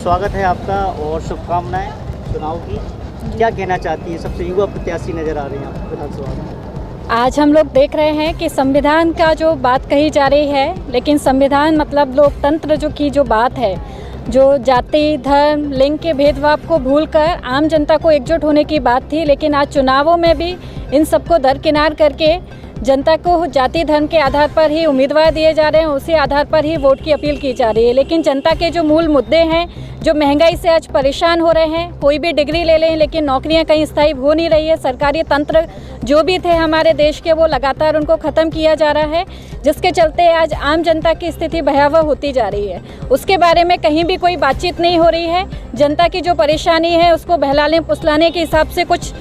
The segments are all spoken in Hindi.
स्वागत है आपका और शुभकामनाएं चुनाव की। क्या कहना चाहती है, सबसे युवा प्रत्याशी नजर आ रहे हैं आप विधानसभा में? आज हम लोग देख रहे हैं कि संविधान का जो बात कही जा रही है, लेकिन संविधान मतलब लोकतंत्र जो बात है, जो जाति धर्म लिंग के भेदभाव को भूलकर आम जनता को एकजुट होने की बात थी, लेकिन आज चुनावों में भी इन सबको दरकिनार करके जनता को जाति धर्म के आधार पर ही उम्मीदवार दिए जा रहे हैं, उसी आधार पर ही वोट की अपील की जा रही है। लेकिन जनता के जो मूल मुद्दे हैं, जो महंगाई से आज परेशान हो रहे हैं, कोई भी डिग्री ले लें लेकिन नौकरियां कहीं स्थायी हो नहीं रही है। सरकारी तंत्र जो भी थे हमारे देश के, वो लगातार उनको ख़त्म किया जा रहा है, जिसके चलते आज आम जनता की स्थिति भयावह होती जा रही है। उसके बारे में कहीं भी कोई बातचीत नहीं हो रही है। जनता की जो परेशानी है उसको बहलाने फुसलाने के हिसाब से कुछ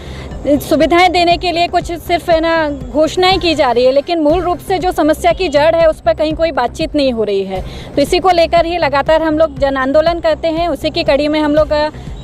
सुविधाएं देने के लिए कुछ सिर्फ है ना घोषणाएं की जा रही है, लेकिन मूल रूप से जो समस्या की जड़ है उस पर कहीं कोई बातचीत नहीं हो रही है। तो इसी को लेकर ही लगातार हम लोग जन आंदोलन करते हैं। उसी की कड़ी में हम लोग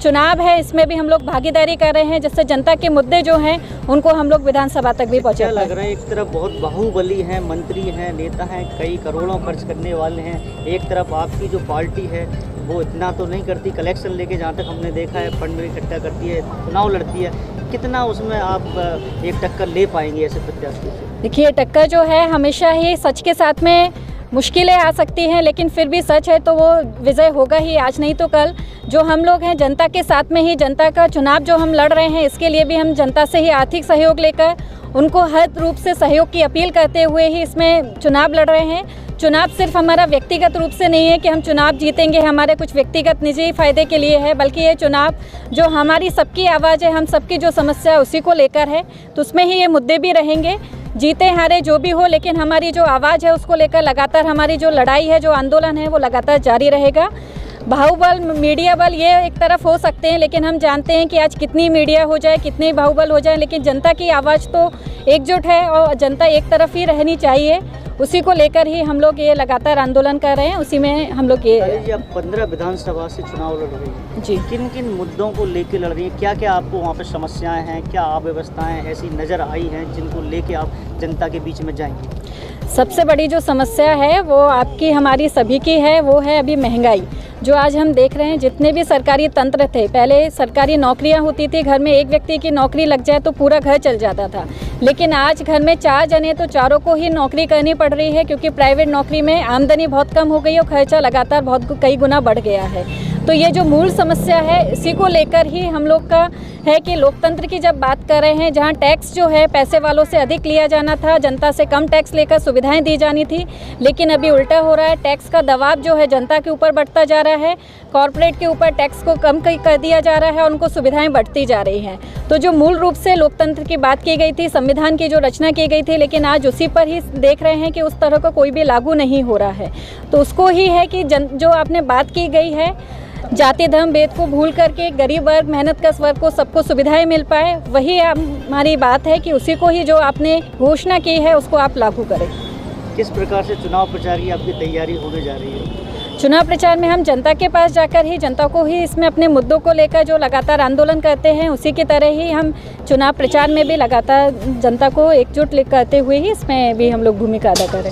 चुनाव है, इसमें भी हम लोग भागीदारी कर रहे हैं, जिससे जनता के मुद्दे जो हैं उनको हम लोग विधानसभा तक भी पहुँचा। लग रहा है एक तरफ बहुत बाहुबली हैं, मंत्री हैं, नेता हैं, कई करोड़ों खर्च करने वाले हैं, एक तरफ आपकी जो पार्टी है वो इतना तो नहीं करती, कलेक्शन लेके जहाँ तक हमने देखा है फंड में इकट्ठा करती है, चुनाव लड़ती है। कितना उसमें आप एक टक्कर ले पाएंगे ऐसे प्रत्याशी से? देखिए, टक्कर जो है हमेशा ही सच के साथ में मुश्किलें आ सकती हैं, लेकिन फिर भी सच है तो वो विजय होगा ही, आज नहीं तो कल। जो हम लोग हैं जनता के साथ में ही, जनता का चुनाव जो हम लड़ रहे हैं, इसके लिए भी हम जनता से ही आर्थिक सहयोग लेकर उनको हर रूप से सहयोग की अपील करते हुए ही इसमें चुनाव लड़ रहे हैं। चुनाव सिर्फ हमारा व्यक्तिगत रूप से नहीं है कि हम चुनाव जीतेंगे हमारे कुछ व्यक्तिगत निजी फ़ायदे के लिए है, बल्कि ये चुनाव जो हमारी सबकी आवाज़ है, हम सबकी जो समस्या है उसी को लेकर है। तो उसमें ही ये मुद्दे भी रहेंगे, जीते हारे जो भी हो, लेकिन हमारी जो आवाज़ है उसको लेकर लगातार हमारी जो लड़ाई है, जो आंदोलन है, वो लगातार जारी रहेगा। बाहुबल मीडिया बल ये एक तरफ हो सकते हैं, लेकिन हम जानते हैं कि आज कितनी मीडिया हो जाए, कितनी बाहुबल हो जाए, लेकिन जनता की आवाज़ तो एकजुट है और जनता एक तरफ ही रहनी चाहिए। उसी को लेकर ही हम लोग ये लगातार आंदोलन कर रहे हैं, उसी में हम लोग ये। आप 15 विधानसभा से चुनाव लड़ रही हैं जी, किन किन मुद्दों को लेके लड़ रही हैं? क्या क्या आपको वहाँ पर समस्याएं हैं, क्या अव्यवस्थाएं ऐसी नज़र आई हैं जिनको लेके आप जनता के बीच में जाएंगे? सबसे बड़ी जो समस्या है वो आपकी हमारी सभी की है, वो है अभी महंगाई। जो आज हम देख रहे हैं, जितने भी सरकारी तंत्र थे, पहले सरकारी नौकरियां होती थी, घर में एक व्यक्ति की नौकरी लग जाए तो पूरा घर चल जाता था, लेकिन आज घर में 4 जने तो चारों को ही नौकरी करनी पड़ रही है, क्योंकि प्राइवेट नौकरी में आमदनी बहुत कम हो गई और खर्चा लगातार बहुत कई गुना बढ़ गया है। तो ये जो मूल समस्या है, इसी को लेकर ही हम लोग का है कि लोकतंत्र की जब बात कर रहे हैं, जहाँ टैक्स जो है पैसे वालों से अधिक लिया जाना था, जनता से कम टैक्स लेकर सुविधाएं दी जानी थी, लेकिन अभी उल्टा हो रहा है। टैक्स का दबाव जो है जनता के ऊपर बढ़ता जा रहा है, कॉर्पोरेट के ऊपर टैक्स को कम कर दिया जा रहा है और उनको सुविधाएं बढ़ती जा रही हैं। तो जो मूल रूप से लोकतंत्र की बात की गई थी, संविधान की जो रचना की गई थी, लेकिन आज उसी पर ही देख रहे हैं कि उस तरह का कोई भी लागू नहीं हो रहा है। तो उसको ही है कि जो आपने बात की गई है, जाति धर्म भेद को भूल करके गरीब वर्ग, मेहनत कश वर्ग को सबको सुविधाएं मिल पाए, वही हमारी बात है कि उसी को ही जो आपने घोषणा की है उसको आप लागू करें। किस प्रकार से चुनाव प्रचार की आपकी तैयारी होने जा रही है? चुनाव प्रचार में हम जनता के पास जाकर ही जनता को ही इसमें अपने मुद्दों को लेकर जो लगातार आंदोलन करते हैं, उसी की तरह ही हम चुनाव प्रचार में भी लगातार जनता को एकजुट करते हुए ही इसमें भी हम लोग भूमिका अदा करें।